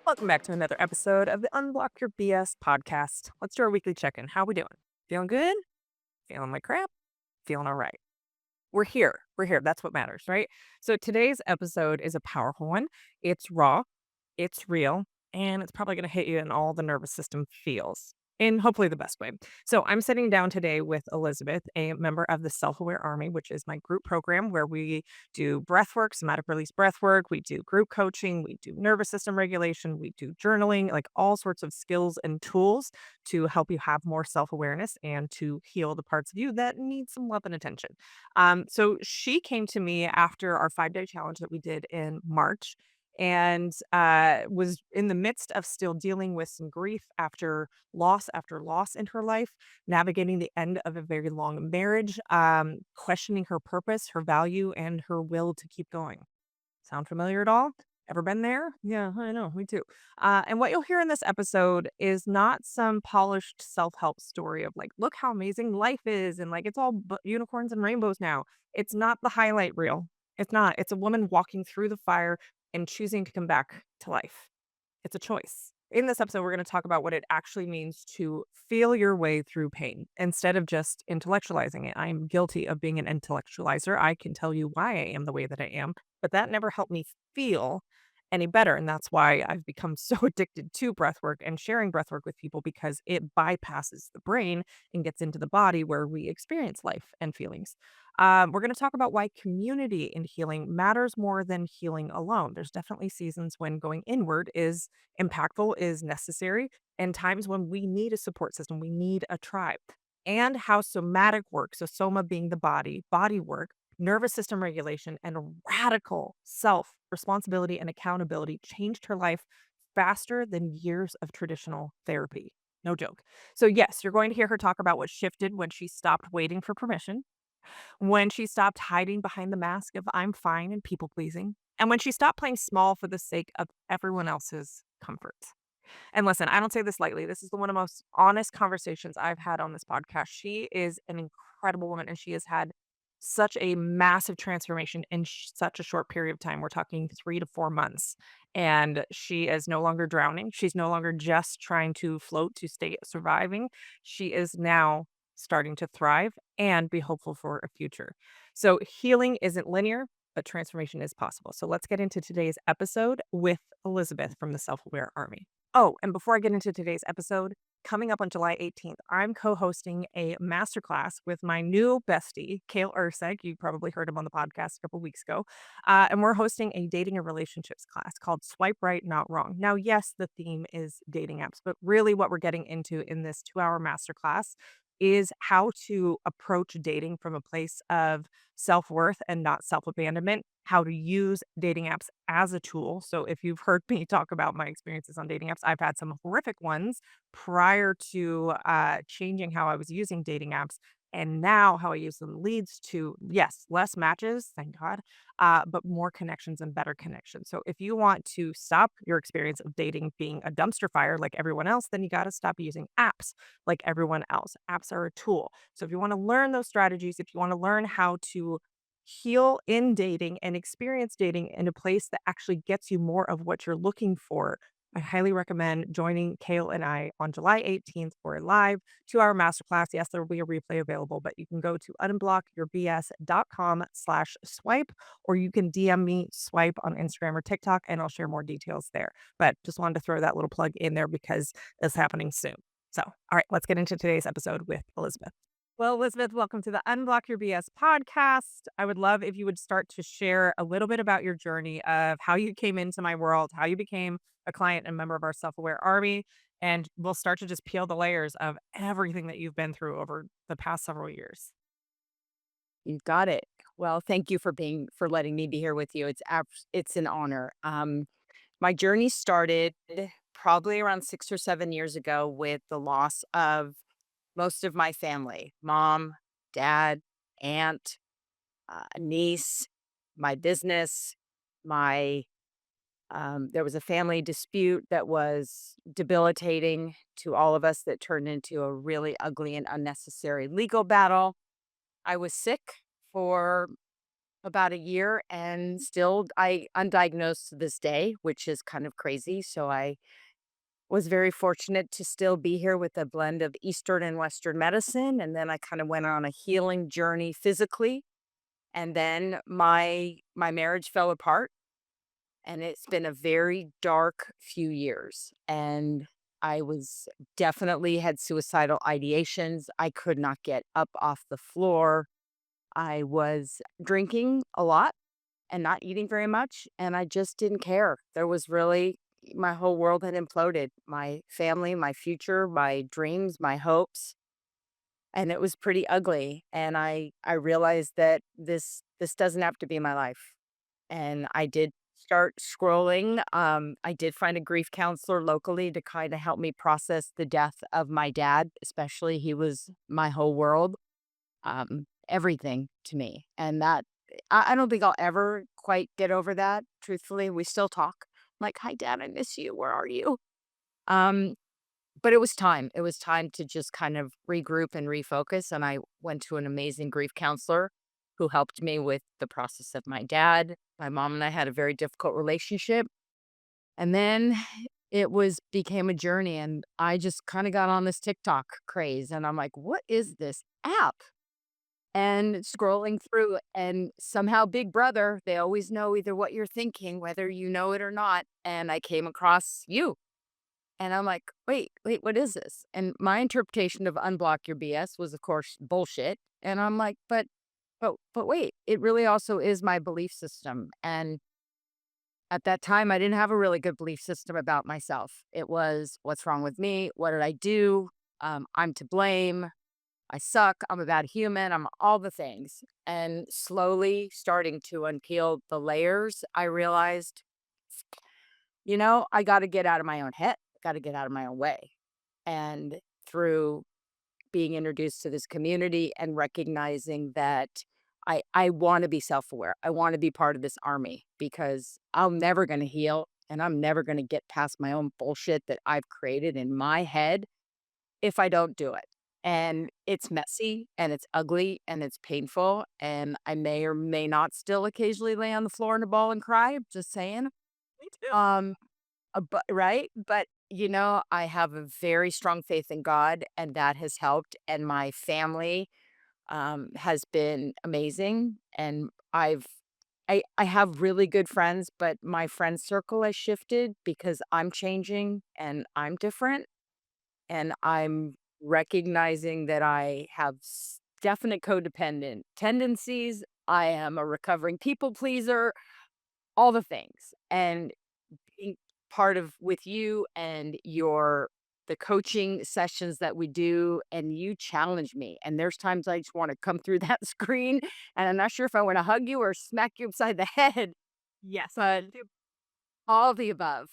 Welcome back to another episode of the Unblock Your BS podcast. Let's do our weekly check-in. How we doing? Feeling good? Feeling like crap? Feeling all right. We're here. We're here. That's what matters, right? So today's episode is a powerful one. It's raw, it's real, and it's probably going to hit you in all the nervous system feels in hopefully the best way. So I'm sitting down today with Elizabeth, a member of the Self-Aware Army, which is my group program where we do breath work, somatic release breath work, we do group coaching, we do nervous system regulation, we do journaling, like all sorts of skills and tools to help you have more self-awareness and to heal the parts of you that need some love and attention. So she came to me after our 5-day challenge that we did in March and was in the midst of still dealing with some grief after loss in her life, navigating the end of a very long marriage, questioning her purpose, her value, and her will to keep going. Sound familiar at all? Ever been there? Yeah, I know, me too. And what you'll hear in this episode is not some polished self help story of like, look how amazing life is, and like it's all unicorns and rainbows now. It's not the highlight reel. It's not. It's a woman walking through the fire and choosing to come back to life. It's a choice. In this episode, we're going to talk about what it actually means to feel your way through pain instead of just intellectualizing it. I'm guilty of being an intellectualizer. I can tell you why I am the way that I am, but that never helped me feel any better. And that's why I've become so addicted to breath work and sharing breath work with people because it bypasses the brain and gets into the body where we experience life and feelings. We're going to talk about why community in healing matters more than healing alone. There's definitely seasons when going inward is impactful, is necessary, and times when we need a support system, we need a tribe. And how somatic work, so soma being the body work, nervous system regulation, and radical self responsibility and accountability changed her life faster than years of traditional therapy. No joke. So, yes, you're going to hear her talk about what shifted when she stopped waiting for permission, when she stopped hiding behind the mask of I'm fine and people pleasing, and when she stopped playing small for the sake of everyone else's comfort. And listen, I don't say this lightly. This is one of the most honest conversations I've had on this podcast. She is an incredible woman and she has had such a massive transformation in such a short period of time. We're talking 3 to 4 months. And she is no longer drowning. She's no longer just trying to float to stay surviving. She is now starting to thrive and be hopeful for a future. So healing isn't linear, but transformation is possible. So let's get into today's episode with Elizabeth from the Self Aware Army. Oh, and before I get into today's episode, coming up on July 18th, I'm co-hosting a masterclass with my new bestie, Kale Ursek. You probably heard him on the podcast a couple weeks ago. And we're hosting a dating and relationships class called Swipe Right, Not Wrong. Now, yes, the theme is dating apps, but really what we're getting into in this 2-hour masterclass is how to approach dating from a place of self-worth and not self-abandonment, how to use dating apps as a tool. So if you've heard me talk about my experiences on dating apps, I've had some horrific ones prior to changing how I was using dating apps. And now how I use them leads to, yes, less matches, thank God, but more connections and better connections. So if you want to stop your experience of dating being a dumpster fire like everyone else, then you got to stop using apps like everyone else. Apps are a tool. So if you want to learn those strategies, if you want to learn how to heal in dating and experience dating in a place that actually gets you more of what you're looking for, I highly recommend joining Kale and I on July 18th for a live 2-hour masterclass. Yes, there will be a replay available, but you can go to unblockyourbs.com/swipe, or you can DM me swipe on Instagram or TikTok, and I'll share more details there. But just wanted to throw that little plug in there because it's happening soon. So, all right, let's get into today's episode with Elizabeth. Well, Elizabeth, welcome to the Unblock Your BS podcast. I would love if you would start to share a little bit about your journey of how you came into my world, how you became a client and member of our Self Aware Army. And we'll start to just peel the layers of everything that you've been through over the past several years. You got it. Well, thank you for letting me be here with you. It's an honor. My journey started probably around 6 or 7 years ago with the loss of most of my family: mom, dad, aunt, niece, my business. My There was a family dispute that was debilitating to all of us that turned into a really ugly and unnecessary legal battle. I was sick for about a year, and still I undiagnosed to this day, which is kind of crazy. So I was very fortunate to still be here with a blend of Eastern and Western medicine. And then I kind of went on a healing journey physically. And then my marriage fell apart, and it's been a very dark few years. And I was definitely had suicidal ideations. I could not get up off the floor. I was drinking a lot and not eating very much, and I just didn't care. There was really my whole world had imploded. My family, my future, my dreams, my hopes, and it was pretty ugly. And I realized that this doesn't have to be my life. And I did start scrolling. I did find a grief counselor locally to kind of help me process the death of my dad, especially. He was my whole world, everything to me. And that I don't think I'll ever quite get over that. Truthfully, we still talk. I'm like, "Hi, Dad, I miss you. Where are you?" Um, but it was time. It was time to just kind of regroup and refocus. And I went to an amazing grief counselor who helped me with the process of my dad. My mom and I had a very difficult relationship. And then it was became a journey, and I just kind of got on this TikTok craze, and I'm like, "What is this app?" And scrolling through, and somehow Big Brother, they always know either what you're thinking, whether you know it or not. And I came across you. And I'm like, wait, what is this? And my interpretation of unblock your BS was, of course, bullshit. And I'm like, but wait, it really also is my belief system. And at that time, I didn't have a really good belief system about myself. It was, what's wrong with me? What did I do? I'm to blame. I suck. I'm a bad human. I'm all the things. And slowly starting to unpeel the layers, I realized, I got to get out of my own head, got to get out of my own way. And through being introduced to this community and recognizing that I want to be self-aware. I want to be part of this army because I'm never going to heal, and I'm never going to get past my own bullshit that I've created in my head if I don't do it. And it's messy and it's ugly and it's painful. And I may or may not still occasionally lay on the floor in a ball and cry. Just saying. Me too. Um, but right? But, I have a very strong faith in God, and that has helped, and my family, has been amazing, and I have really good friends, but my friend circle has shifted because I'm changing and I'm different, and I'm recognizing that I have definite codependent tendencies. I am a recovering people pleaser, all the things. And being part of with you and the coaching sessions that we do, and you challenge me, and there's times I just want to come through that screen, and I'm not sure if I want to hug you or smack you upside the head, Yes. but all of the above.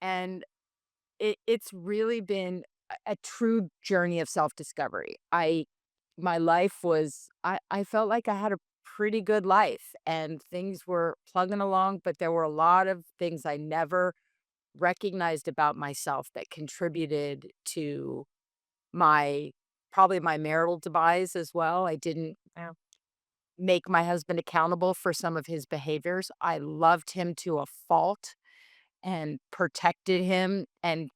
And it's really been a true journey of self-discovery. My life was I felt like I had a pretty good life and things were plugging along, but there were a lot of things I never recognized about myself that contributed to my probably my marital demise as well. I didn't Yeah. make my husband accountable for some of his behaviors. I loved him to a fault and protected him and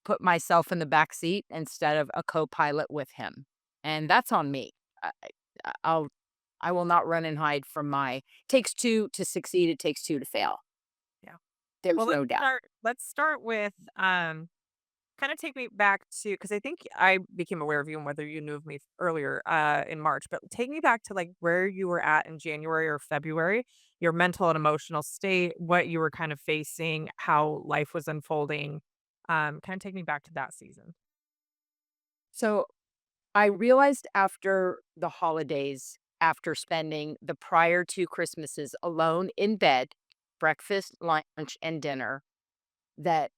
put myself in the back seat instead of a co-pilot with him. And that's on me. I'll I will not run and hide from my takes two to succeed, it takes two to fail. Yeah. Well, There's no doubt. let's start with kind of take me back to because I think I became aware of you and whether you knew of me earlier in March, but take me back to like where you were at in January or February, your mental and emotional state, what you were kind of facing, how life was unfolding. Kind of take me back to that season. So I realized after the holidays, after spending the prior 2 Christmases alone in bed, breakfast, lunch, and dinner, that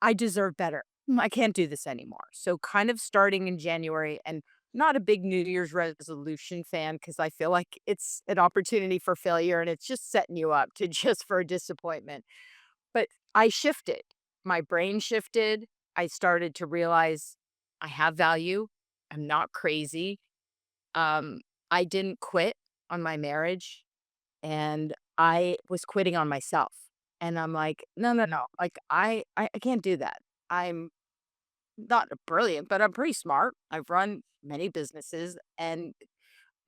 I deserve better. I can't do this anymore. So kind of starting in January, and not a big New Year's resolution fan because I feel like it's an opportunity for failure and it's just setting you up to just for a disappointment. But I shifted. My brain shifted. I started to realize I have value. I'm not crazy. Um, I didn't quit on my marriage and I was quitting on myself. And I'm like, no, no, no. Like I can't do that. I'm not brilliant, but I'm pretty smart. I've run many businesses and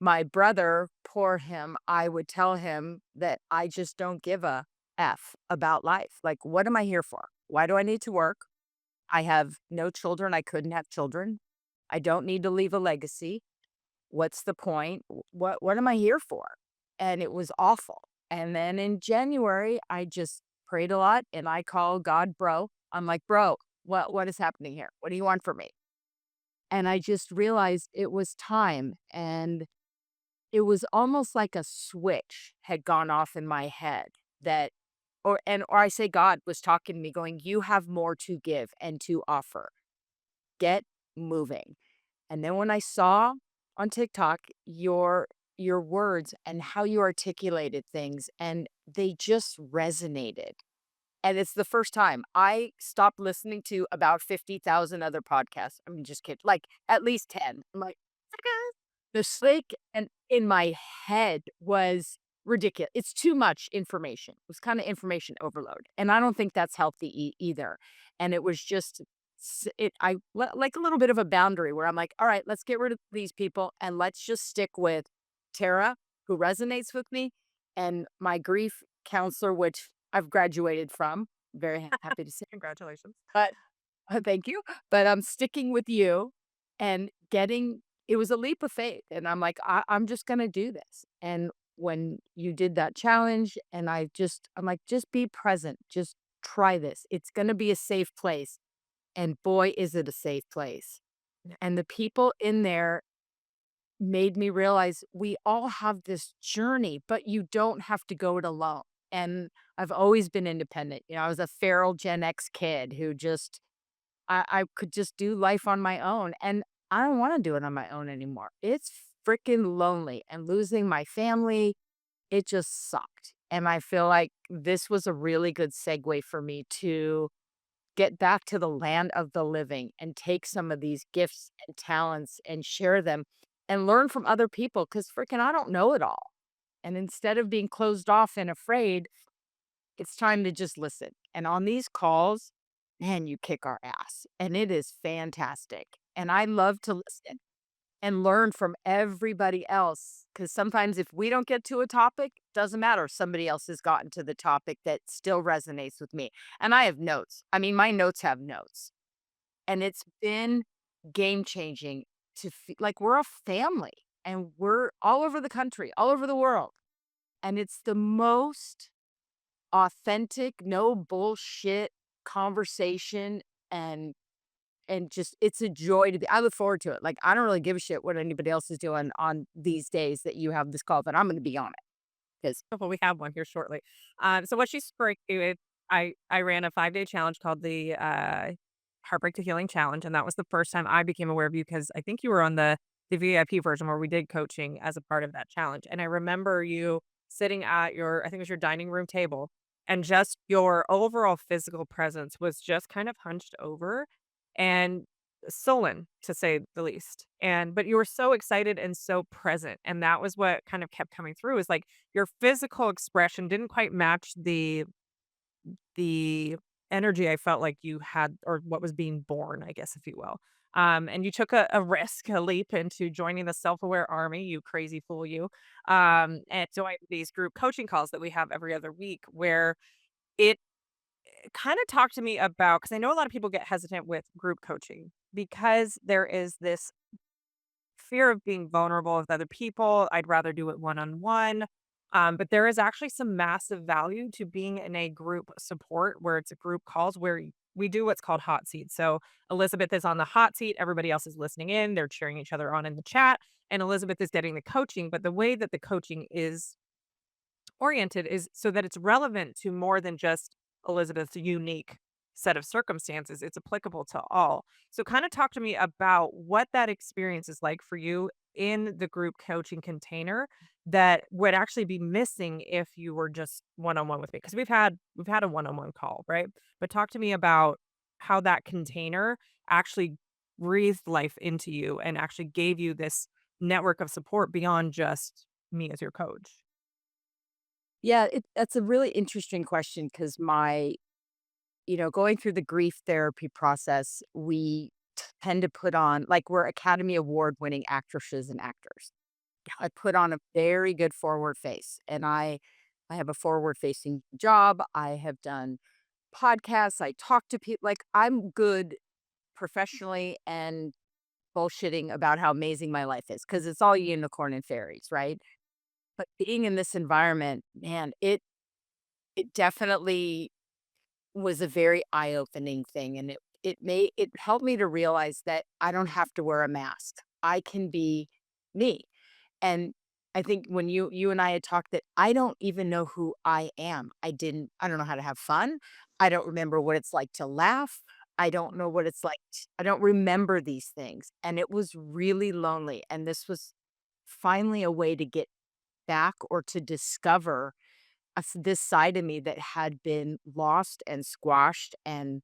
my brother, poor him, I would tell him that I just don't give a F about life. Like, what am I here for? Why do I need to work? I have no children. I couldn't have children. I don't need to leave a legacy. What's the point? What am I here for? And it was awful. And then in January, I just prayed a lot and I called God, bro. I'm like, bro, what is happening here? What do you want from me? And I just realized it was time. And it was almost like a switch had gone off in my head that or I say God was talking to me going, "You have more to give and to offer. Get moving." And then when I saw on TikTok your words and how you articulated things and they just resonated. And it's the first time I stopped listening to about 50,000 other podcasts. I mean, just kidding, like at least 10. I'm like, the snake and in my head was ridiculous. It's too much information. It was kind of information overload. And I don't think that's healthy either. And it was just like a little bit of a boundary where I'm like, all right, let's get rid of these people and let's just stick with Tara, who resonates with me, and my grief counselor, which I've graduated from. Very happy to say. Congratulations. But thank you. But I'm sticking with you and getting it was a leap of faith. And I'm like, I'm just going to do this. And when you did that challenge, and I'm like, just be present. Just try this. It's going to be a safe place. And boy, is it a safe place. Yeah. And the people in there made me realize we all have this journey, but you don't have to go it alone. And I've always been independent. I was a feral Gen X kid who just I could just do life on my own, and I don't wanna do it on my own anymore. It's freaking lonely, and losing my family, it just sucked, and I feel like this was a really good segue for me to get back to the land of the living and take some of these gifts and talents and share them and learn from other people because freaking I don't know it all, and instead of being closed off and afraid, it's time to just listen. And on these calls, man, you kick our ass, and it is fantastic. And I love to listen and learn from everybody else because sometimes if we don't get to a topic, doesn't matter. Somebody else has gotten to the topic that still resonates with me. And I have notes. I mean, my notes have notes. And it's been game changing like we're a family and we're all over the country, all over the world. And it's the most authentic, no bullshit conversation and just it's a joy to be I look forward to it. Like, I don't really give a shit what anybody else is doing on these days that you have this call, but I'm gonna be on it because Well, we have one here shortly. So what she's referring to is I ran a 5-day challenge called the Heartbreak to Healing Challenge, and that was the first time I became aware of you because I think you were on the VIP version where we did coaching as a part of that challenge. And I remember you sitting at your I think it was your dining room table, and just your overall physical presence was just kind of hunched over and sullen to say the least. And but you were so excited and so present, and that was what kind of kept coming through is like your physical expression didn't quite match the energy I felt like you had or what was being born, I guess, if you will. And you took a risk, a leap into joining the self-aware army, you crazy fool, you. And joined these group coaching calls that we have every other week where it kind of talked to me about because I know a lot of people get hesitant with group coaching because there is this fear of being vulnerable with other people. I'd rather do it one on one. But there is actually some massive value to being in a group support where it's a group calls where we do what's called hot seat. So Elizabeth is on the hot seat, everybody else is listening in, they're cheering each other on in the chat, and Elizabeth is getting the coaching. But the way that the coaching is oriented is so that it's relevant to more than just Elizabeth's unique set of circumstances. It's applicable to all. So kind of talk to me about what that experience is like for you in the group coaching container that would actually be missing if you were just one-on-one with me because we've had a one-on-one call, right? But talk to me about how that container actually breathed life into you and actually gave you this network of support beyond just me as your coach? Yeah, that's a really interesting question because going through the grief therapy process, we tend to put on, like, we're Academy Award winning actresses and actors. I put on a very good forward face, and I have a forward facing job. I have done podcasts. I talk to people. Like, I'm good professionally and bullshitting about how amazing my life is because it's all unicorn and fairies, right? But being in this environment, man, it definitely was a very eye-opening thing, and it helped me to realize that I don't have to wear a mask. I can be me. And I think when you and I had talked, that I don't even know who I am. I don't know how to have fun. I don't remember what it's like to laugh. I don't know what it's like. I don't remember these things. And it was really lonely. And this was finally a way to get back or to discover this side of me that had been lost and squashed and,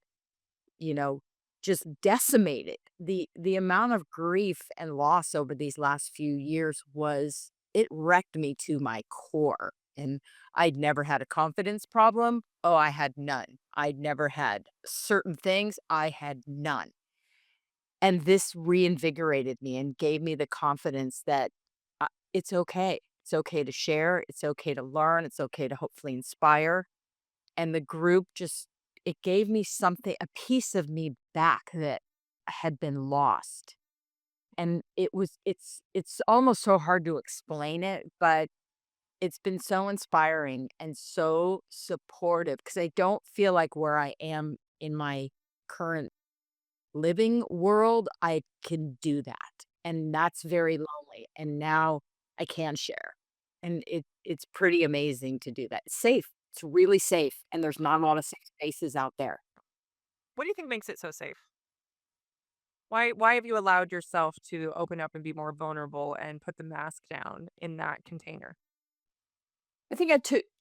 you know, just decimated. The amount of grief and loss over these last few years was it wrecked me to my core. And I'd never had a confidence problem. Oh, I had none. I'd never had certain things. I had none. And this reinvigorated me and gave me the confidence that it's okay. It's okay to share. It's okay to learn. It's okay to hopefully inspire. And the group just it gave me something, a piece of me back that had been lost. And it's almost so hard to explain it, but it's been so inspiring and so supportive because I don't feel like where I am in my current living world, I can do that. And that's very lonely. And now I can share. And it's pretty amazing to do that. It's safe. It's really safe. And there's not a lot of safe spaces out there. What do you think makes it so safe? Why have you allowed yourself to open up and be more vulnerable and put the mask down in that container? I think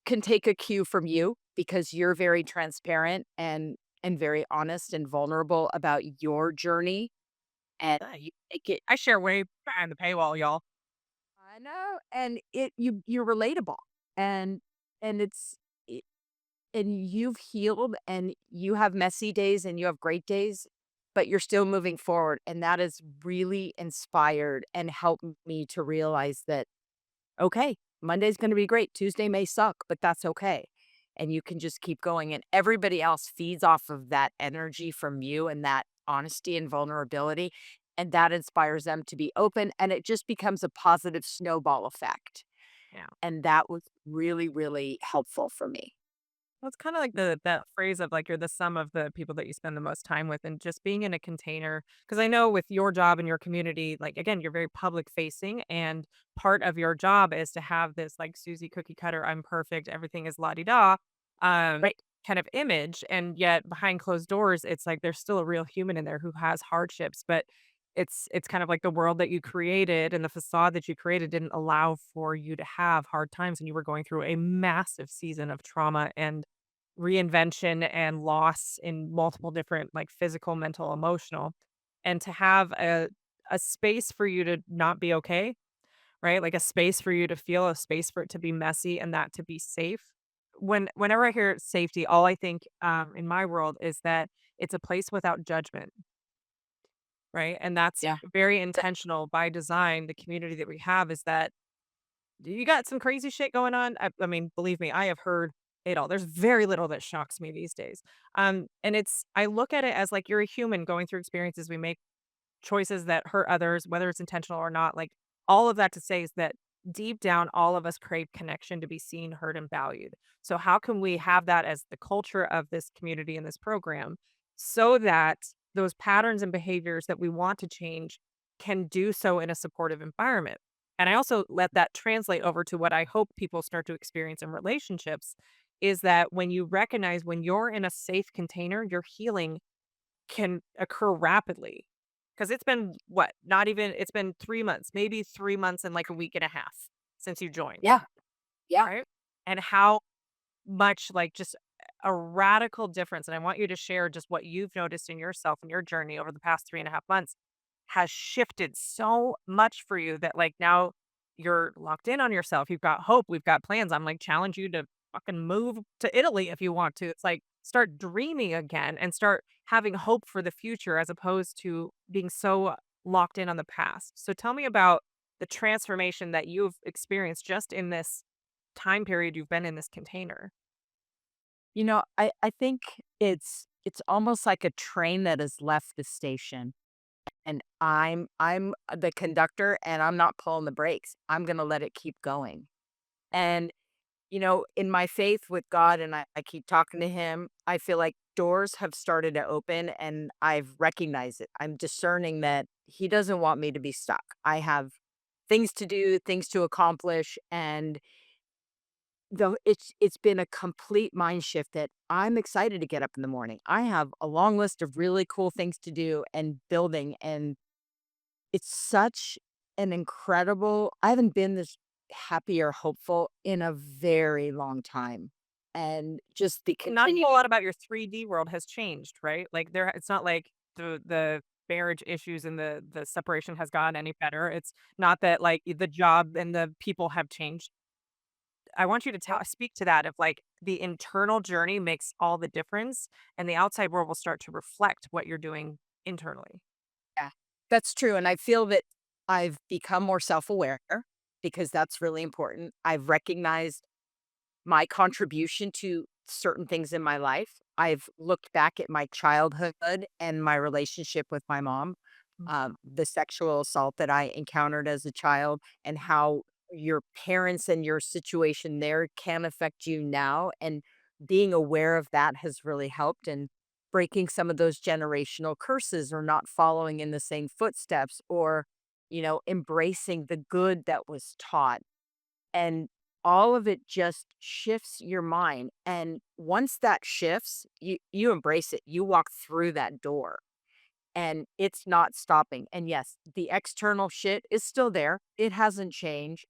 can take a cue from you because you're very transparent and very honest and vulnerable about your journey. And you make it I share way behind the paywall, y'all. I know, and you're relatable, and and it's I and you've healed, and you have messy days, and you have great days, but you're still moving forward, and that has really inspired and helped me to realize that, okay, Monday's gonna be great, Tuesday may suck, but that's okay, and you can just keep going, and everybody else feeds off of that energy from you and that honesty and vulnerability, and that inspires them to be open, and it just becomes a positive snowball effect, Yeah. and that was really, really helpful for me. Well, it's kinda like that phrase of, like, you're the sum of the people that you spend the most time with, and just being in a container. Because I know with your job and your community, like, again, you're very public facing, and part of your job is to have this, like, Susie cookie cutter, "I'm perfect, everything is la-di-da," um, Right. kind of image, and yet behind closed doors, it's like there's still a real human in there who has hardships, but it's kind of like the world that you created and the facade that you created didn't allow for you to have hard times, and you were going through a massive season of trauma and reinvention and loss in multiple different, like, physical, mental, emotional, and to have a space for you to not be okay, right? Like, a space for you to feel, a space for it to be messy, and that to be safe. Whenever I hear safety, all I think, in my world is that it's a place without judgment, right? And that's Yeah. very intentional by design. The community that we have is that you got some crazy shit going on. I mean, believe me, I have heard it all. There's very little that shocks me these days. And I look at it as like you're a human going through experiences. We make choices that hurt others, whether it's intentional or not. Like all of that to say is that deep down, all of us crave connection to be seen, heard, and valued. So how can we have that as the culture of this community and this program so that those patterns and behaviors that we want to change can do so in a supportive environment? And I also let that translate over to what I hope people start to experience in relationships is that when you recognize when you're in a safe container, your healing can occur rapidly. 'Cause it's been what? Not even it's been 3 months, maybe 3 months and, like, a week and a half since you joined, Yeah. Yeah. right? And how much, like, just a radical difference, and I want you to share just what you've noticed in yourself and your journey over the past 3.5 months has shifted so much for you that, like, now you're locked in on yourself. You've got hope. We've got plans. I'm like, challenge you to fucking move to Italy if you want to. It's like, start dreaming again and start having hope for the future as opposed to being so locked in on the past. So tell me about the transformation that you've experienced just in this time period you've been in this container. I think it's almost like a train that has left the station, and I'm the conductor, and I'm not pulling the brakes. I'm gonna let it keep going. And, in my faith with God, and I keep talking to him, I feel like doors have started to open, and I've recognized it. I'm discerning that he doesn't want me to be stuck. I have things to do, things to accomplish, and though it's been a complete mind shift that I'm excited to get up in the morning. I have a long list of really cool things to do and building, and it's such an incredible I haven't been this happy or hopeful in a very long time. And just the Not a whole continuing. lot about your 3D world has changed, right? Like there it's not like the marriage issues and the separation has gotten any better. It's not that like the job and the people have changed. I want you to speak to that of like the internal journey makes all the difference and the outside world will start to reflect what you're doing internally. Yeah, that's true, and I feel that I've become more self-aware because that's really important. I've recognized my contribution to certain things in my life. I've looked back at my childhood and my relationship with my mom, Mm. the sexual assault that I encountered as a child, and how your parents and your situation there can affect you now. And being aware of that has really helped, and breaking some of those generational curses or not following in the same footsteps, or, embracing the good that was taught, and all of it just shifts your mind, and once that shifts, you embrace it, you walk through that door, and it's not stopping. And yes, the external shit is still there, it hasn't changed,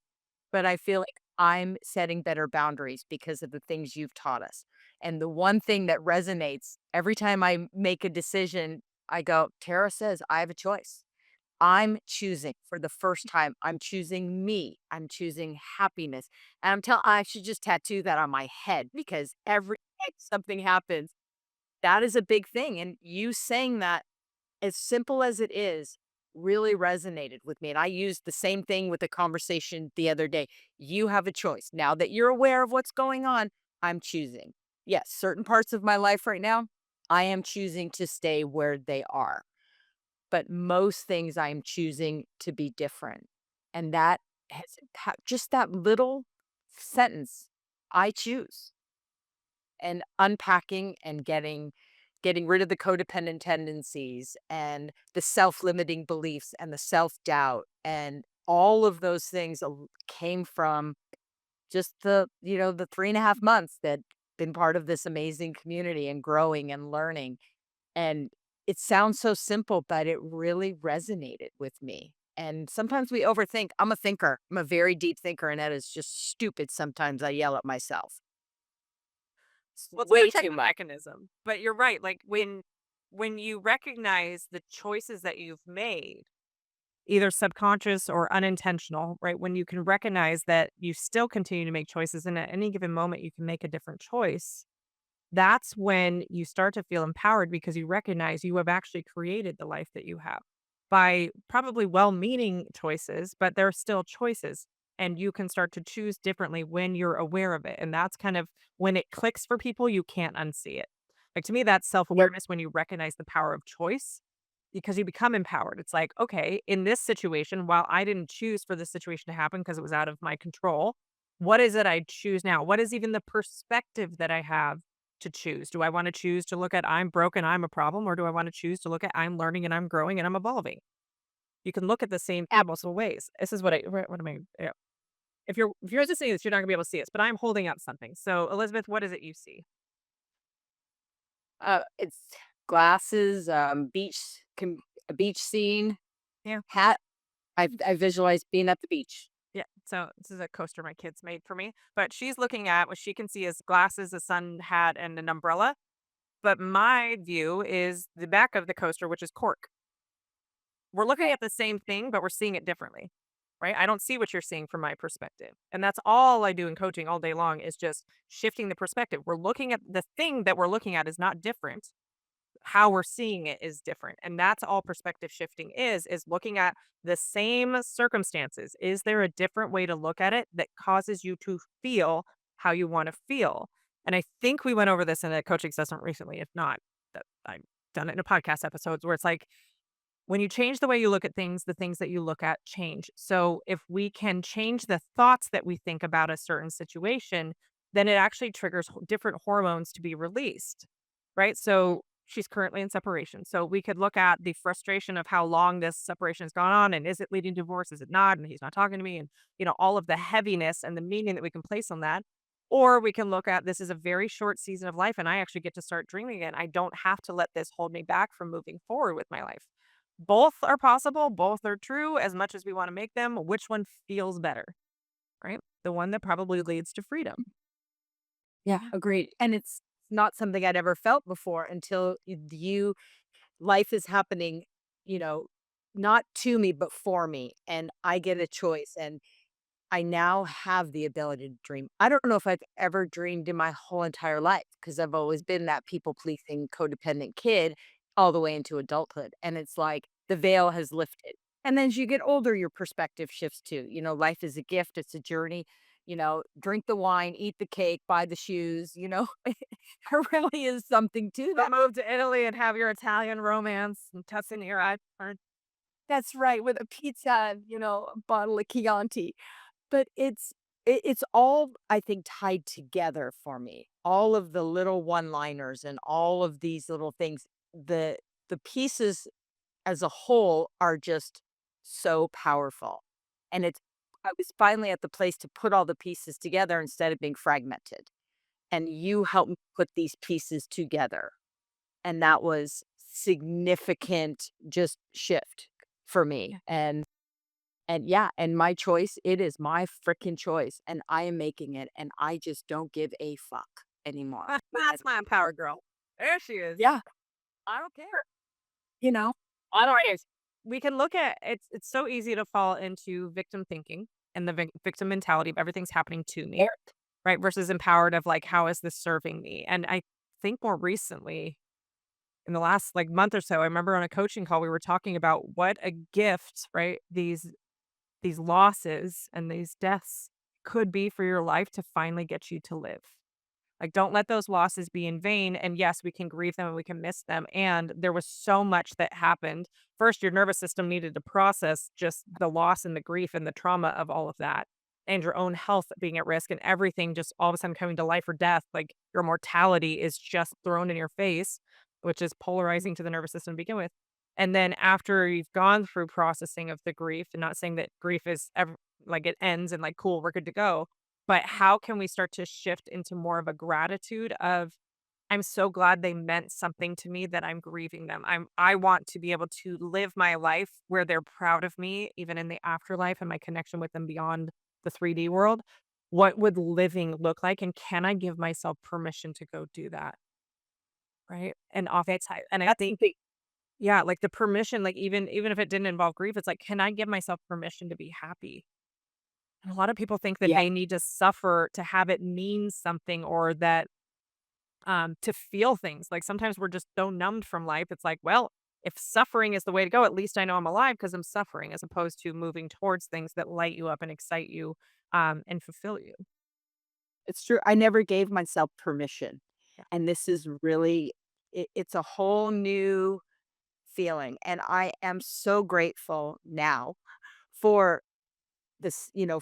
but I feel like I'm setting better boundaries because of the things you've taught us. And the one thing that resonates every time I make a decision, I go, Tara says I have a choice. I'm choosing for the first time. I'm choosing me. I'm choosing happiness. And I should just tattoo that on my head because every time something happens, that is a big thing. And you saying that, as simple as it is, really resonated with me. And I used the same thing with a conversation the other day. You have a choice. Now that you're aware of what's going on, I'm choosing. Yes, certain parts of my life right now, I am choosing to stay where they are, but most things I'm choosing to be different. And that has just that little sentence, I choose, and unpacking and getting rid of the codependent tendencies and the self-limiting beliefs and the self-doubt and all of those things came from just the 3.5 months that been part of this amazing community and growing and learning. And it sounds so simple, but it really resonated with me. And sometimes we overthink. I'm a thinker. I'm a very deep thinker, and that is just stupid. Sometimes I yell at myself. It's Well, it's a way too protective much. mechanism, but you're right. Like when you recognize the choices that you've made, either subconscious or unintentional, right? When you can recognize that you still continue to make choices and at any given moment you can make a different choice, that's when you start to feel empowered because you recognize you have actually created the life that you have by probably well-meaning choices, but they're still choices. And you can start to choose differently when you're aware of it. And that's kind of when it clicks for people, you can't unsee it. Like to me, that's self Yep. awareness when you recognize the power of choice because you become empowered. It's like, okay, in this situation, while I didn't choose for this situation to happen because it was out of my control, what is it I choose now? What is even the perspective that I have to choose? Do I want to choose to look at I'm broken, I'm a problem, or do I want to choose to look at I'm learning and I'm growing and I'm evolving? You can look at the same thing multiple ways. This is what am I? Yeah. If you're listening to this, you're not gonna be able to see this, but I'm holding up something. So Elizabeth, what is it you see? It's glasses, a beach scene, Yeah. hat. I visualize being at the beach. Yeah. So this is a coaster my kids made for me. But she's looking at what she can see as glasses, a sun hat, and an umbrella. But my view is the back of the coaster, which is cork. We're looking Okay. at the same thing, but we're seeing it differently. right? I don't see what you're seeing from my perspective. And that's all I do in coaching all day long is just shifting the perspective. We're looking at the thing that we're looking at is not different. How we're seeing it is different. And that's all perspective shifting is looking at the same circumstances. Is there a different way to look at it that causes you to feel how you want to feel? And I think we went over this in a coaching session recently. If not, that I've done it in a podcast episodes where it's like when you change the way you look at things, the things that you look at change. So if we can change the thoughts that we think about a certain situation, then it actually triggers different hormones to be released, right? So she's currently in separation. So we could look at the frustration of how long this separation has gone on and is it leading to divorce? Is it not? And he's not talking to me and all of the heaviness and the meaning that we can place on that. Or we can look at this is a very short season of life and I actually get to start dreaming again. I don't have to let this hold me back from moving forward with my life. Both are possible, both are true as much as we wanna make them. Which one feels better, right? The one that probably leads to freedom. Yeah, Yeah. agreed. And it's not something I'd ever felt before until life is happening, you know, not to me, but for me. And I get a choice. And I now have the ability to dream. I don't know if I've ever dreamed in my whole entire life because I've always been that people pleasing, codependent kid all the way into adulthood. And it's like the veil has lifted. And then as you get older, your perspective shifts too. Life is a gift, it's a journey. Drink the wine, eat the cake, buy the shoes, there really is something to Or that. move to Italy and have your Italian romance and Tussin your eye or That's right, with a pizza and, a bottle of Chianti. But it's all, I think, tied together for me. All of the little one-liners and all of these little things, the pieces as a whole are just so powerful. And I was finally at the place to put all the pieces together instead of being fragmented. And you helped me put these pieces together. And that was significant just shift for me. yeah. And yeah, and my choice, it is my freaking choice, and I am making it, and I just don't give a fuck anymore. And That's my empowered girl. There she is. yeah, I don't care. you know, I don't care. We can look at it's so easy to fall into victim thinking and the victim mentality of everything's happening to me, right? Versus empowered of like, how is this serving me? And I think more recently, in the last like month or so, I remember on a coaching call, we were talking about what a gift, right? These losses and these deaths could be for your life to finally get you to live. Like, don't let those losses be in vain. And yes, we can grieve them and we can miss them. And there was so much that happened. First, your nervous system needed to process just the loss and the grief and the trauma of all of that, and your own health being at risk and everything just all of a sudden coming to life or death. Like, your mortality is just thrown in your face, which is polarizing to the nervous system to begin with. And then after you've gone through processing of the grief, and not saying that grief is ever like it ends and like, cool, we're good to go, but how can we start to shift into more of a gratitude of, I'm so glad they meant something to me that I'm grieving them. I want to be able to live my life where they're proud of me, even in the afterlife and my connection with them beyond the 3D world. What would living look like? And can I give myself permission to go do that? Right. And and I that's the think, thing. yeah, like the permission, like even if it didn't involve grief, it's like, can I give myself permission to be happy? And a lot of people think that Yeah, they need to suffer to have it mean something or that to feel things. Like sometimes we're just so numbed from life. It's like, well, if suffering is the way to go, at least I know I'm alive because I'm suffering, as opposed to moving towards things that light you up and excite you and fulfill you. it's true. I never gave myself permission, Yeah. and this is really it's a whole new feeling, and I am so grateful now for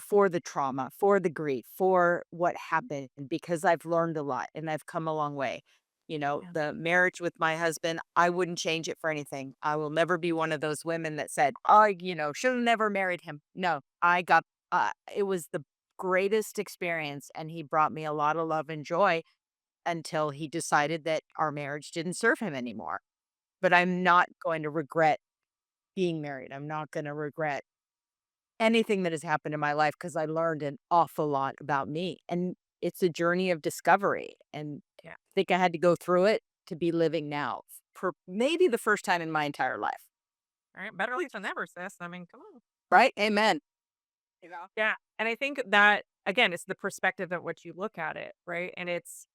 for the trauma, for the grief, for what happened, because I've learned a lot and I've come a long way. Yeah. The marriage with my husband, I wouldn't change it for anything. I will never be one of those women that said, "Oh, should have never married him." No, it was the greatest experience, and he brought me a lot of love and joy until he decided that our marriage didn't serve him anymore. But I'm not going to regret being married. I'm not going to regret anything that has happened in my life because I learned an awful lot about me, and it's a journey of discovery, and Yeah. I think I had to go through it to be living now for maybe the first time in my entire life. All right. Better late than never, sis. I mean, come on. Right? Amen. you know? Yeah, and I think that, again, it's the perspective at which you look at it, right? And it's,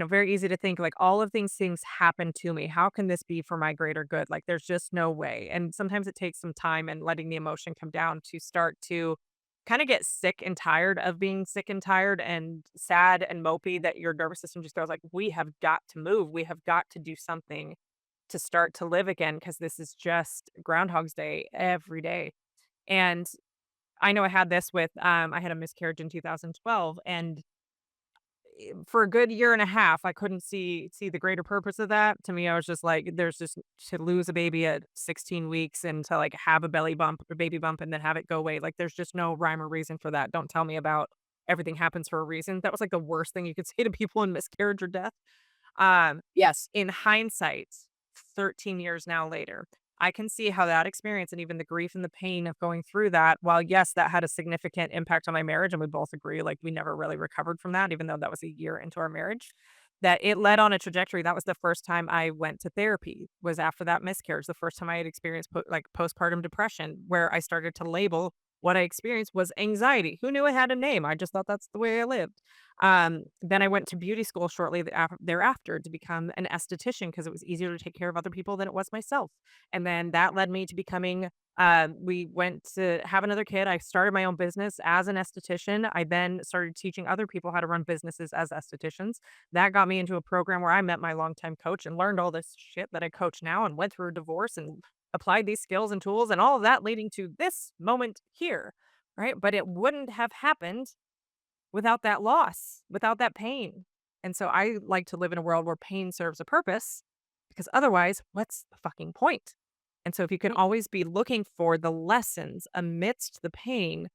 very easy to think like all of these things happen to me. How can this be for my greater good? Like there's just no way. And sometimes it takes some time and letting the emotion come down to start to kind of get sick and tired of being sick and tired and sad and mopey that your nervous system just goes like, we have got to move. We have got to do something to start to live again because this is just Groundhog's Day every day. And I know I had this with I had a miscarriage in 2012, and for a good year and a half, I couldn't see the greater purpose of that. To me, I was just like, there's just to lose a baby at 16 weeks and to like have a belly bump or baby bump and then have it go away. Like there's just no rhyme or reason for that. Don't tell me about everything happens for a reason. That was like the worst thing you could say to people in miscarriage or death. Um, Yes. in hindsight, 13 years now later, I can see how that experience and even the grief and the pain of going through that, while yes, that had a significant impact on my marriage, and we both agree, like we never really recovered from that, even though that was a year into our marriage, that it led on a trajectory. That was the first time I went to therapy, was after that miscarriage. The first time I had experienced like postpartum depression, where I started to label what I experienced was anxiety. Who knew it had a name? I just thought that's the way I lived. Then I went to beauty school shortly thereafter to become an esthetician because it was easier to take care of other people than it was myself. And then that led me to becoming we went to have another kid. I started my own business as an esthetician. I then started teaching other people how to run businesses as estheticians. That got me into a program where I met my longtime coach and learned all this shit that I coach now and went through a divorce and applied these skills and tools and all of that leading to this moment here. Right. But it wouldn't have happened without that loss, without that pain. And so I like to live in a world where pain serves a purpose because otherwise, what's the fucking point? And so if you can always be looking for the lessons amidst the pain,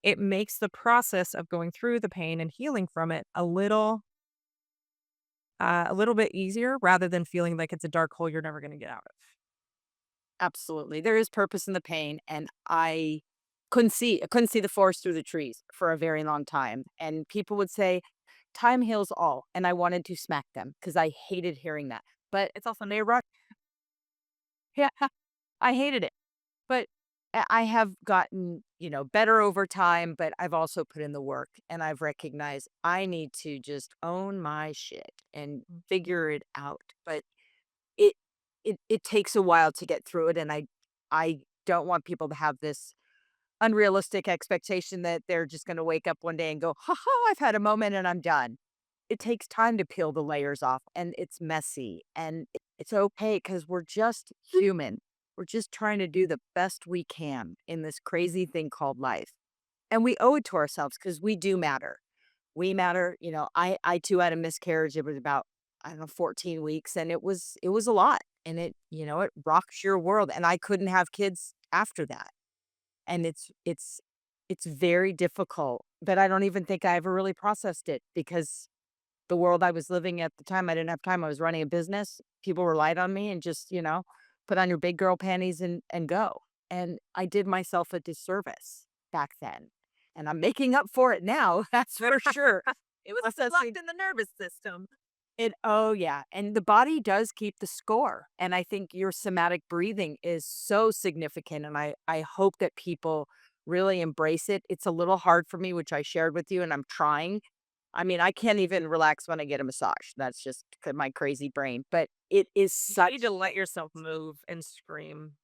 it makes the process of going through the pain and healing from it a little bit easier rather than feeling like it's a dark hole you're never going to get out of. Absolutely. There is purpose in the pain, and I couldn't see the forest through the trees for a very long time. And people would say, "Time heals all," and I wanted to smack them because I hated hearing that. But It's also right. yeah, I hated it. But I have gotten, better over time, but I've also put in the work and I've recognized I need to just own my shit and figure it out. But it it takes a while to get through it, and I don't want people to have this unrealistic expectation that they're just gonna wake up one day and go, "Ha ha, I've had a moment and I'm done." It takes time to peel the layers off, and it's messy, and it's okay because 'cause we're just human. We're just trying to do the best we can in this crazy thing called life, and we owe it to ourselves because we do matter. We matter, I too had a miscarriage. It was about, I don't know, 14 weeks, and it was a lot, and it rocks your world, and I couldn't have kids after that. And it's very difficult, but I don't even think I ever really processed it because the world I was living at the time, I didn't have time. I was running a business. People relied on me and just, put on your big girl panties and go. And I did myself a disservice back then. And I'm making up for it now, that's for sure. It was Processing locked in the nervous system. it. Oh yeah. And the body does keep the score. And I think your somatic breathing is so significant. And I hope that people really embrace it. It's a little hard for me, which I shared with you, and I'm trying. I mean, I can't even relax when I get a massage. That's just my crazy brain. But it is You need such to let yourself move and scream.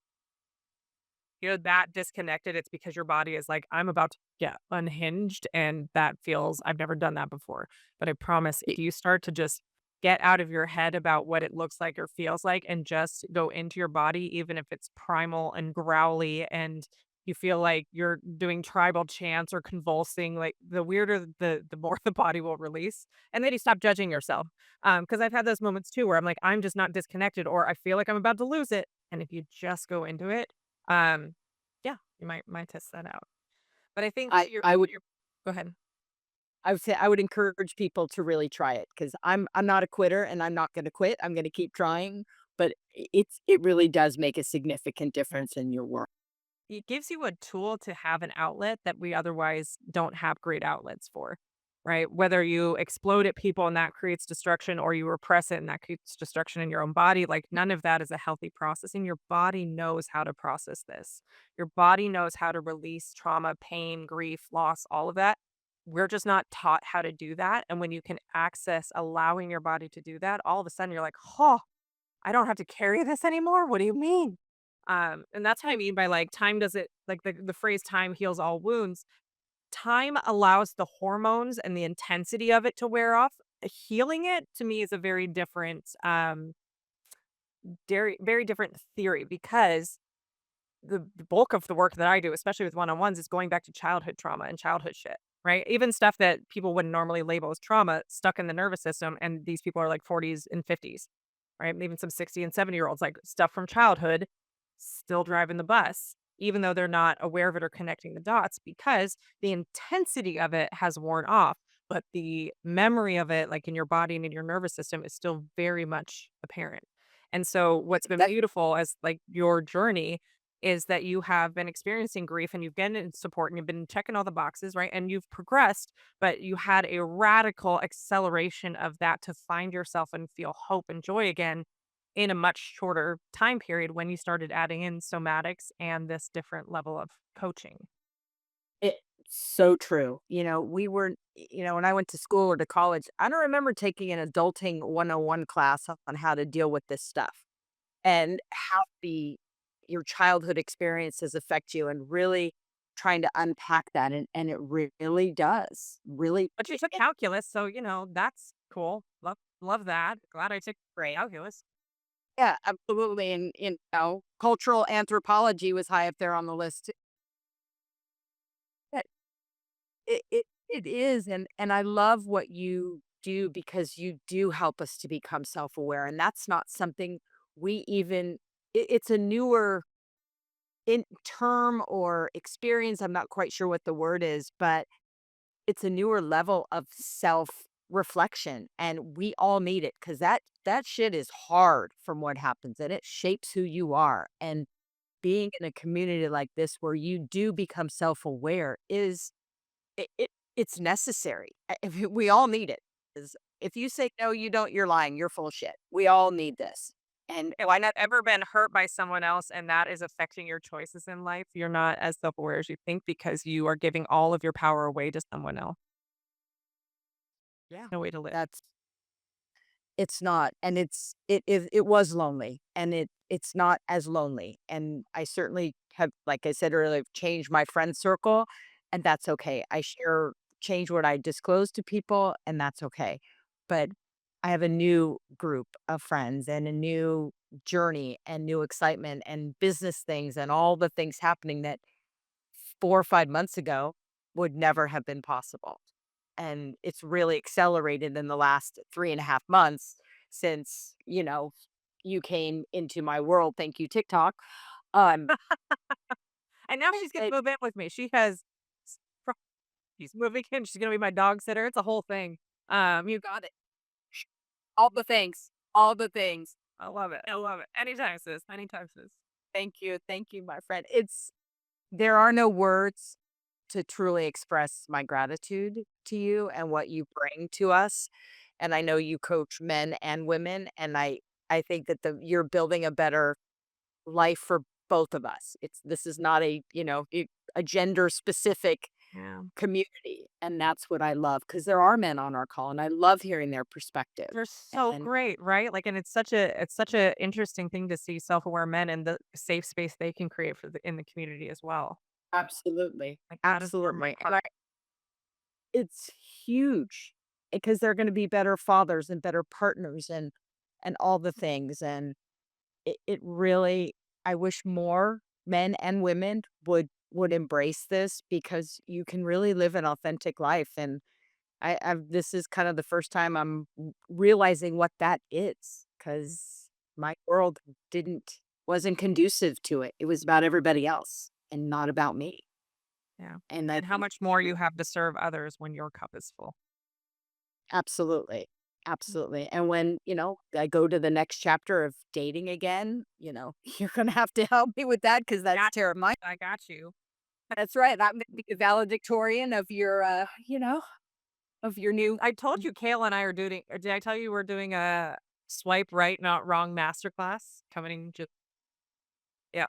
You're that disconnected, it's because your body is like, "I'm about to get unhinged," and that feels I've never done that before, but I promise if y- you start to just get out of your head about what it looks like or feels like and just go into your body, even if it's primal and growly and you feel like you're doing tribal chants or convulsing, like, the weirder the more the body will release, and then you stop judging yourself, because 'cause I've had those moments too where I'm like, "I'm just not disconnected," or, "I feel like I'm about to lose it," and if you just go into it, um, yeah, you might test that out. But I think I I would you're go ahead. I would say I would encourage people to really try it because I'm not a quitter and I'm not going to quit. I'm going to keep trying, but it really does make a significant difference in your work. It gives you a tool to have an outlet that we otherwise don't have great outlets for. right? Whether you explode at people and that creates destruction, or you repress it and that creates destruction in your own body, like none of that is a healthy process. And your body knows how to process this. Your body knows how to release trauma, pain, grief, loss, all of that. We're just not taught how to do that. And when you can access allowing your body to do that, all of a sudden you're like, oh, I don't have to carry this anymore. What do you mean? And that's what I mean by like time does it like the phrase time heals all wounds. Time allows the hormones and the intensity of it to wear off. Healing it to me is a very different, very different theory because the bulk of the work that I do, especially with one-on-ones, is going back to childhood trauma and childhood shit, right? Even stuff that people wouldn't normally label as trauma stuck in the nervous system, and these people are like 40s and 50s, right? Even some 60 and 70-year-olds, like stuff from childhood, still driving the bus, even though they're not aware of it or connecting the dots because the intensity of it has worn off. But the memory of it, like in your body and in your nervous system, is still very much apparent. And so, what's been That beautiful as like your journey is that you have been experiencing grief and you've been in support and you've been checking all the boxes, right? And you've progressed, but you had a radical acceleration of that to find yourself and feel hope and joy again in a much shorter time period when you started adding in somatics and this different level of coaching. it so true. We were when I went to school or to college, I don't remember taking an adulting 101 class on how to deal with this stuff and how the your childhood experiences affect you and really trying to unpack that and it really does. Really But you took calculus, so that's cool. Love that. Glad I took great. calculus. Yeah, absolutely. And cultural anthropology was high up there on the list. Yeah, it is, and I love what you do because you do help us to become self-aware, and that's not something we even it's a newer in term or experience, I'm not quite sure what the word is, but it's a newer level of self-reflection, and we all need it because that shit is hard from what happens, and it shapes who you are, and being in a community like this where you do become self-aware is it's necessary. We all need it. 'Cause if you say, "No, you don't," you're lying, you're full of shit. We all need this. And If I've ever been hurt by someone else and that is affecting your choices in life, you're not as self-aware as you think because you are giving all of your power away to someone else. yeah, No way to live. that's it's not, and it was lonely, and it's not as lonely, and I certainly have, like I said earlier, changed my friend circle, and that's okay. I share change what I disclose to people, and that's okay. But I have a new group of friends and a new journey and new excitement and business things and all the things happening that 4 or 5 months ago would never have been possible. And it's really accelerated in the last 3.5 months since, you came into my world. Thank you, TikTok. Um, And now she's gonna it move in with me. She has s fr she's moving in, she's gonna be my dog sitter, it's a whole thing. You got it. All the things, all the things. I love it, I love it. Anytime, sis, anytime, sis. Thank you, my friend. There are no words to truly express my gratitude to you and what you bring to us. And I know you coach men and women, and I think that you're building a better life for both of us. This is not a gender specific Yeah. community, and that's what I love because there are men on our call, and I love hearing their perspective. They're so And great, right? Like, and it's such a interesting thing to see self-aware men and the safe space they can create for the in the community as well. absolutely, Like, that is where my absolutely, heart. it's huge because they're going to be better fathers and better partners and all the things. And it really, I wish more men and women would embrace this because you can really live an authentic life. And this is kind of the first time I'm realizing what that is because my world didn't wasn't conducive to it. It was about everybody else and not about me. Yeah. And I And how think much more you have to serve others when your cup is full. absolutely. Absolutely. And when, I go to the next chapter of dating again, you're going to have to help me with that because that's Got terrifying. I got you. That's right. I'm the valedictorian of your, of your new. I told you Kayla and I are doing or did I tell you we're doing a swipe right, not wrong masterclass coming just yeah.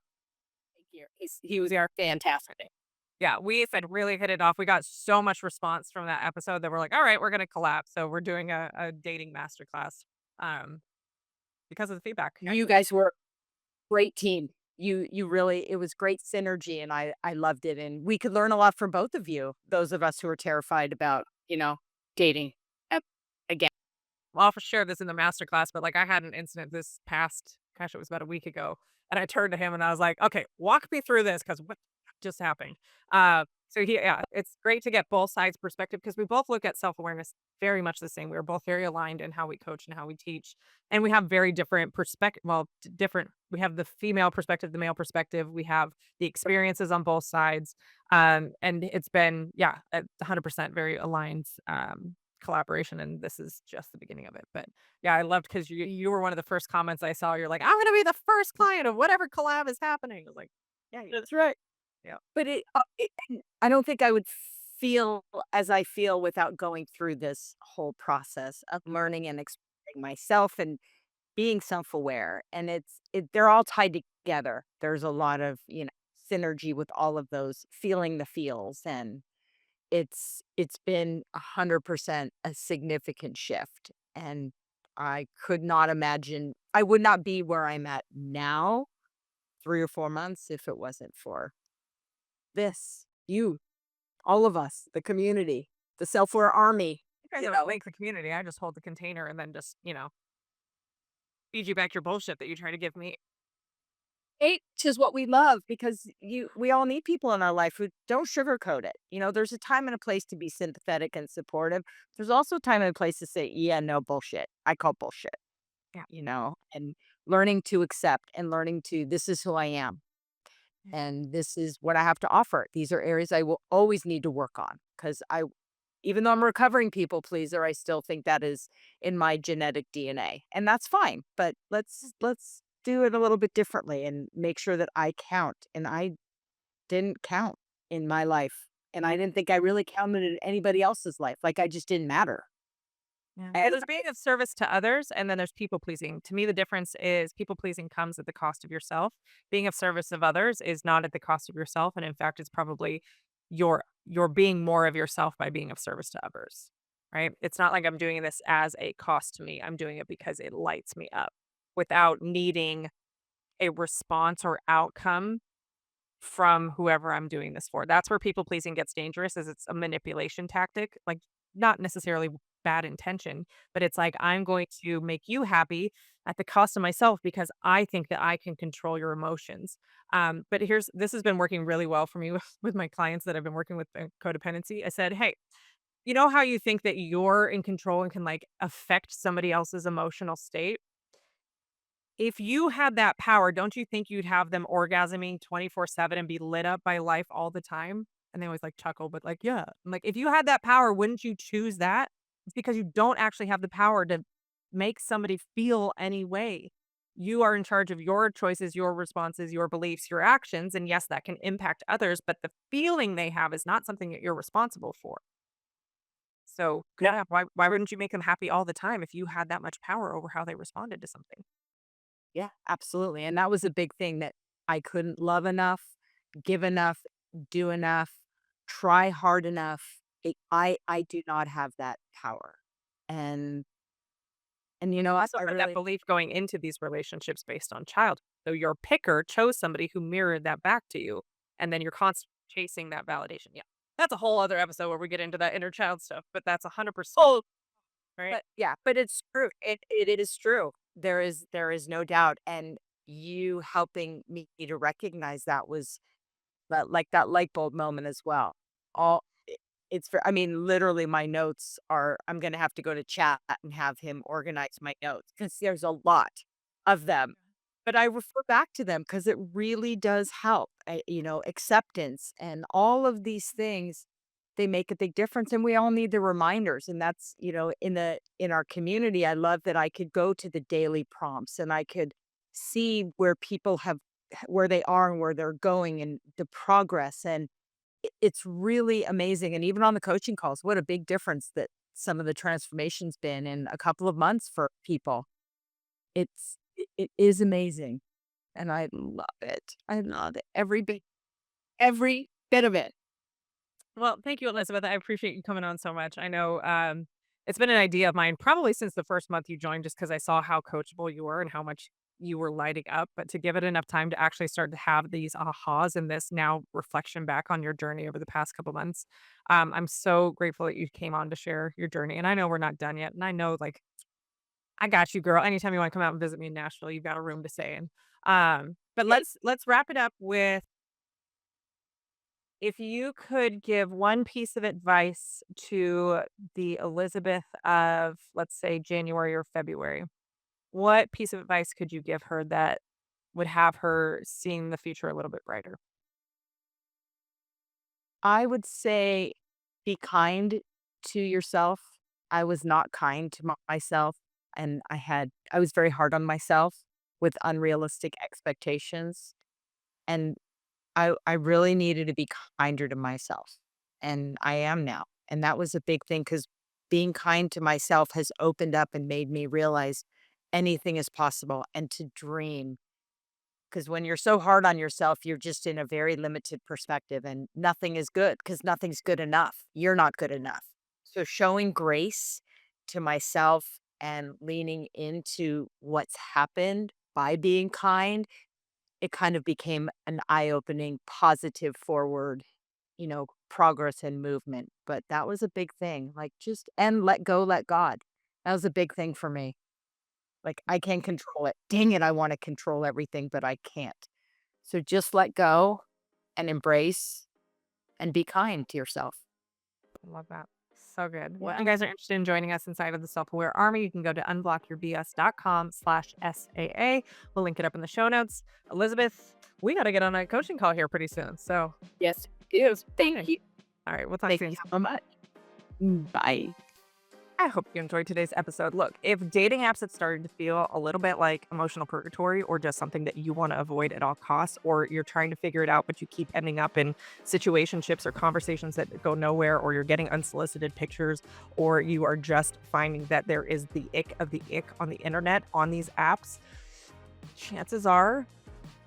Year. He was fantastic. Yeah, we had really hit it off. We got so much response from that episode that we're like, "All right, we're gonna collab." So we're doing a dating masterclass, um, because of the feedback. You guys were a great team. You really, it was great synergy, and I loved it, and we could learn a lot from both of you. Those of us who are terrified about dating. Yep. Again. Well, I'll for sure this in the masterclass, but, like, I had an incident this past gosh, it was about a week ago, and I turned to him and I was like, "Okay, walk me through this because what just happened?" So yeah, it's great to get both sides' perspective because we both look at self-awareness very much the same. We are both very aligned in how we coach and how we teach, and we have very different perspective. Well, d different we have the female perspective, the male perspective, we have the experiences on both sides, and it's been, yeah, 100% very aligned, collaboration, and this is just the beginning of it. But yeah, I loved because you were one of the first comments I saw. You're like, I'm gonna be the first client of whatever collab is happening. I was like, yeah, That's right. yeah, But and I don't think I would feel as I feel without going through this whole process of learning and exploring myself and being self-aware. And they're all tied together. There's a lot of, synergy with all of those feeling the feels, and it's been 100% a significant shift. And I could not imagine I would not be where I'm at now 3 or 4 months if it wasn't for this, you, all of us, the community, the self-aware army, you guys you don't know? link the community. I just hold the container and then just feed you back your bullshit that you try to give me. Which is what we love because we all need people in our life who don't sugarcoat it. There's a time and a place to be sympathetic and supportive. There's also a time and a place to say, yeah, no bullshit. I call bullshit, Yeah. and learning to accept and learning to, this is who I am. And this is what I have to offer. These are areas I will always need to work on because even though I'm a recovering people pleaser, I still think that is in my genetic DNA, and that's fine. But let's do it a little bit differently and make sure that I count. And I didn't count in my life, and I didn't think I really counted in anybody else's life. Like I just didn't matter. Yeah. Well, And there's being of service to others, and then there's people pleasing. To me, the difference is people pleasing comes at the cost of yourself. Being of service of others is not at the cost of yourself, and in fact, it's probably you're being more of yourself by being of service to others. Right? It's not like I'm doing this as a cost to me. I'm doing it because it lights me up without needing a response or outcome from whoever I'm doing this for. That's where people pleasing gets dangerous is it's a manipulation tactic, like not necessarily bad intention, but it's like I'm going to make you happy at the cost of myself because I think that I can control your emotions. But here's this has been working really well for me with my clients that I've been working with codependency. I said, hey, you know how you think that you're in control and can like affect somebody else's emotional state? If you had that power, don't you think you'd have them orgasming 24/7 and be lit up by life all the time? And they always, like, chuckle, but, like, yeah. I'm like, if you had that power, wouldn't you choose that? It's because you don't actually have the power to make somebody feel any way. You are in charge of your choices, your responses, your beliefs, your actions, and yes, that can impact others, but the feeling they have is not something that you're responsible for. So, no, yeah, why wouldn't you make them happy all the time if you had that much power over how they responded to something? yeah, absolutely. And that was a big thing that I couldn't love enough, give enough, do enough, try hard enough. I do not have that power. And what? Also I had that really belief going into these relationships based on childhood. So your picker chose somebody who mirrored that back to you, and then you're constantly chasing that validation. Yeah. That's a whole other episode where we get into that inner child stuff, but that's 100%, oh, right? but yeah, but it's true. It is true. There is no doubt. And you helping me to recognize that was like that light bulb moment as well. All I mean, literally my notes are, I'm gonna have to go to chat and have him organize my notes because there's a lot of them. But I refer back to them because it really does help. Acceptance and all of these things, they make a big difference. And we all need the reminders. And that's, in our community, I love that I could go to the daily prompts and I could see where people have where they are and where they're going and the progress. And it's really amazing, and even on the coaching calls, what a big difference that some of the transformation's been in a couple of months for people. It is amazing, and I love it. I love it. Every bit of it. Well, thank you, Elizabeth. I appreciate you coming on so much. I know it's been an idea of mine probably since the first month you joined, just because I saw how coachable you were and how much you were lighting up. But to give it enough time to actually start to have these ahas and this now reflection back on your journey over the past couple months, I'm so grateful that you came on to share your journey. And I know we're not done yet. And I know, like, I got you, girl. Anytime you want to come out and visit me in Nashville, you've got a room to stay in. But Yay. let's wrap it up with, if you could give one piece of advice to the Elizabeth of, let's say, January or February, what piece of advice could you give her that would have her seeing the future a little bit brighter? I would say be kind to yourself. I was not kind to myself, and I was very hard on myself with unrealistic expectations, and I really needed to be kinder to myself, and I am now. And that was a big thing because being kind to myself has opened up and made me realize anything is possible and to dream. Because when you're so hard on yourself, you're just in a very limited perspective and nothing is good because nothing's good enough. You're not good enough. So showing grace to myself and leaning into what's happened by being kind, it kind of became an eye-opening, positive forward, progress and movement. But that was a big thing. Like just and let go, let God. That was a big thing for me. Like, I can't control it. Dang it, I wanna control everything, but I can't. So just let go and embrace and be kind to yourself. I love that. So good. Well, Yeah. you guys are interested in joining us inside of the Self Aware Army, you can go to unblockyourbs.com/SAA. We'll link it up in the show notes. Elizabeth, we got to get on a coaching call here pretty soon. So, Yes, it is. okay. Thank you. All right, we'll talk Thank soon. you so much. Bye. I hope you enjoyed today's episode. Look, if dating apps have started to feel a little bit like emotional purgatory or just something that you want to avoid at all costs, or you're trying to figure it out, but you keep ending up in situationships or conversations that go nowhere, or you're getting unsolicited pictures, or you are just finding that there is the ick of the ick on the internet on these apps, chances are,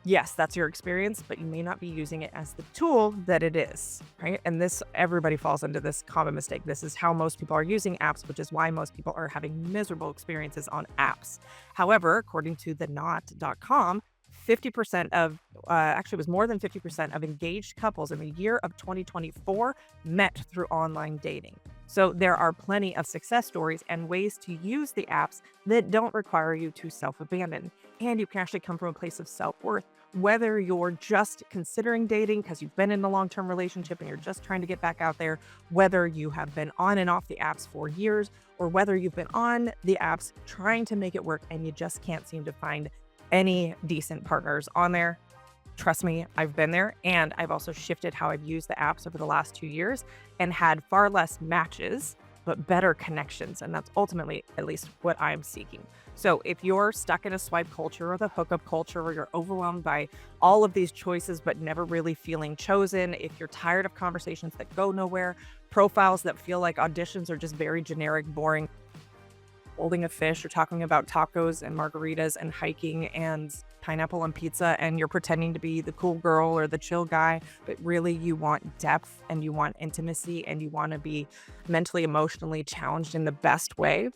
yes, that's your experience, but you may not be using it as the tool that it is, right? And this, everybody falls into this common mistake. This is how most people are using apps, which is why most people are having miserable experiences on apps. However, according to the knot.com, 50% of, actually, it was more than 50% of engaged couples in the year of 2024 met through online dating. So there are plenty of success stories and ways to use the apps that don't require you to self-abandon. And you can actually come from a place of self-worth, whether you're just considering dating because you've been in a long-term relationship and you're just trying to get back out there, whether you have been on and off the apps for years, or whether you've been on the apps trying to make it work and you just can't seem to find any decent partners on there. Trust me, I've been there, and I've also shifted how I've used the apps over the last 2 years and had far less matches, but better connections. And that's ultimately at least what I'm seeking. So if you're stuck in a swipe culture or the hookup culture, or you're overwhelmed by all of these choices, but never really feeling chosen, if you're tired of conversations that go nowhere, profiles that feel like auditions are just very generic, boring, holding a fish or talking about tacos and margaritas and hiking and pineapple on pizza, and you're pretending to be the cool girl or the chill guy, but really you want depth and you want intimacy and you want to be mentally, emotionally challenged in the best way,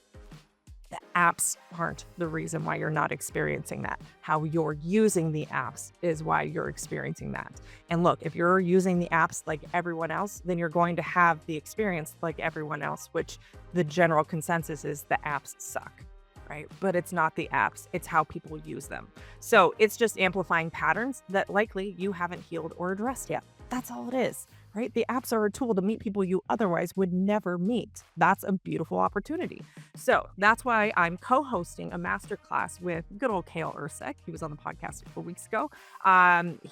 the apps aren't the reason why you're not experiencing that. How you're using the apps is why you're experiencing that. And look, if you're using the apps like everyone else, then you're going to have the experience like everyone else, which the general consensus is the apps suck, right? But it's not the apps, it's how people use them. So it's just amplifying patterns that likely you haven't healed or addressed yet. That's all it is, right? The apps are a tool to meet people you otherwise would never meet. That's a beautiful opportunity. So that's why I'm co-hosting a masterclass with good old Kale Ursek. He was on the podcast a couple weeks ago.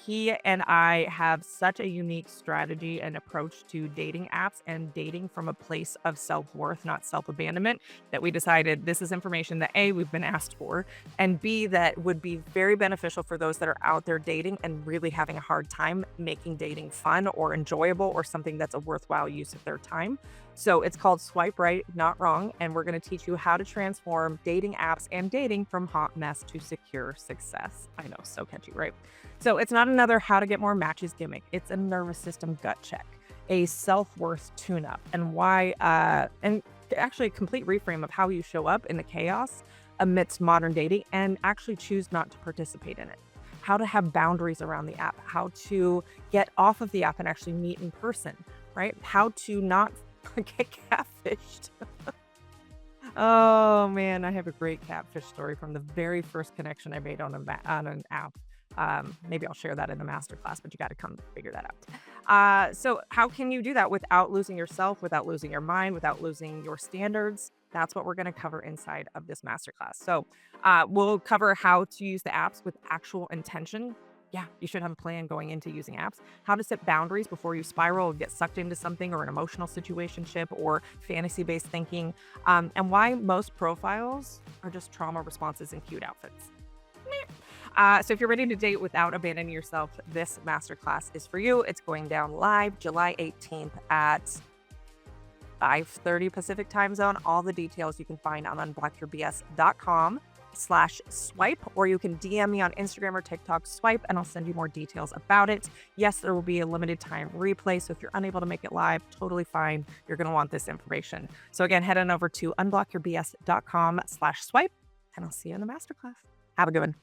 He and I have such a unique strategy and approach to dating apps and dating from a place of self-worth, not self-abandonment, that we decided this is information that A, we've been asked for, and B, that would be very beneficial for those that are out there dating and really having a hard time making dating fun or enjoyable enjoyable or something that's a worthwhile use of their time. So it's called Swipe Right, Not Wrong. And we're going to teach you how to transform dating apps and dating from hot mess to secure success. I know, so catchy, right? So it's not another how to get more matches gimmick. It's a nervous system gut check, a self-worth tune-up, and and actually a complete reframe of how you show up in the chaos amidst modern dating and actually choose not to participate in it. How to have boundaries around the app, how to get off of the app and actually meet in person, right? How to not get catfished. Oh man, I have a great catfish story from the very first connection I made on an app. Maybe I'll share that in the masterclass, but you got to come figure that out. So how can you do that without losing yourself, without losing your mind, without losing your standards? That's what we're going to cover inside of this masterclass. So we'll cover how to use the apps with actual intention. Yeah, you should have a plan going into using apps. How to set boundaries before you spiral and get sucked into something or an emotional situationship or fantasy-based thinking, and why most profiles are just trauma responses and cute outfits. So if you're ready to date without abandoning yourself, this masterclass is for you. It's going down live July 18th at 5:30 Pacific time zone. All the details you can find on unblockyourbs.com/swipe, or you can DM me on Instagram or TikTok swipe, and I'll send you more details about it. Yes, there will be a limited time replay. So if you're unable to make it live, totally fine. You're going to want this information. So again, head on over to unblockyourbs.com/swipe, and I'll see you in the masterclass. Have a good one.